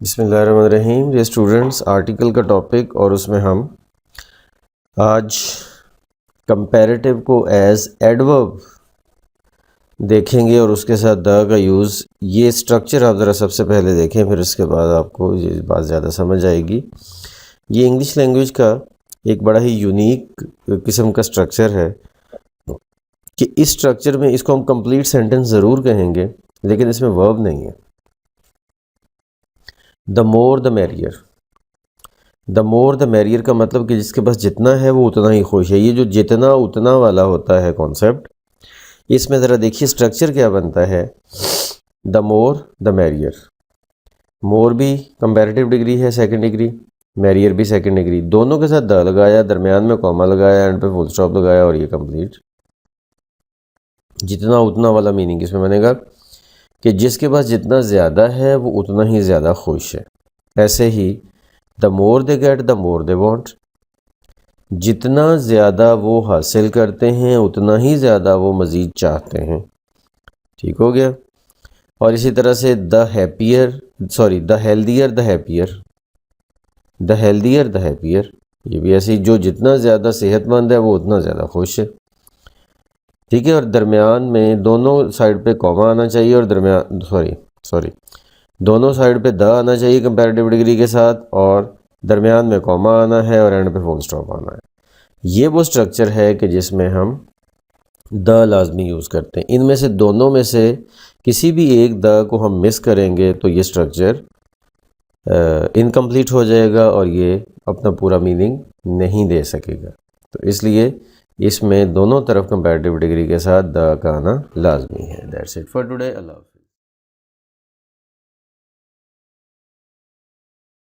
बिस्मिल्लाहिर्रहमानिर्रहीम। ये students article का टॉपिक और उसमें हम आज कंपैरेटिव को एज एडवर्ब देखेंगे और उसके साथ द का यूज़। ये स्ट्रक्चर आप ज़रा सबसे पहले देखें, फिर उसके बाद आपको ये बात ज़्यादा समझ आएगी। ये इंग्लिश लैंग्वेज का एक बड़ा ही यूनिक किस्म का स्ट्रक्चर है कि इस स्ट्रक्चर में इसको हम कंप्लीट सेंटेंस ज़रूर कहेंगे, लेकिन इसमें वर्ब नहीं है। The more the merrier. The more the merrier का मतलब कि जिसके पास जितना है वो उतना ही खुश है। ये जो जितना उतना वाला होता है कॉन्सेप्ट, इसमें ज़रा देखिए स्ट्रक्चर क्या बनता है। द मोर द मैरियर, मोर भी कंपैरेटिव डिग्री है सेकंड डिग्री, मैरियर भी सेकंड डिग्री, दोनों के साथ द लगाया, दरमियान में कॉमा लगाया, एंड पे फुल स्टॉप लगाया और ये कंप्लीट। जितना उतना वाला मीनिंग इसमें बनेगा कि जिसके पास जितना ज़्यादा है वो उतना ही ज़्यादा खुश है। ऐसे ही the more they get the more they want, जितना ज़्यादा वो हासिल करते हैं उतना ही ज़्यादा वो मज़ीद चाहते हैं। ठीक हो गया। और इसी तरह से the happier the healthier the happier, the healthier the happier, ये भी ऐसे ही, जो जितना ज़्यादा सेहतमंद है वो उतना ज़्यादा खुश है। ठीक है। और दरमियान में दोनों साइड पे कॉमा आना चाहिए और दरमियान दोनों साइड पे द आना चाहिए कंपैरेटिव डिग्री के साथ, और दरमियान में कॉमा आना है और एंड पे फुल स्टॉप आना है। ये वो स्ट्रक्चर है कि जिसमें हम द लाजमी यूज़ करते हैं। इनमें से दोनों में से किसी भी एक द को हम मिस करेंगे तो ये स्ट्रक्चर इनकम्प्लीट हो जाएगा और ये अपना पूरा मीनिंग नहीं दे सकेगा। तो इसलिए इसमें दोनों तरफ कंपैरेटिव डिग्री के साथ द का आना लाजमी है। That's it for today. Allah.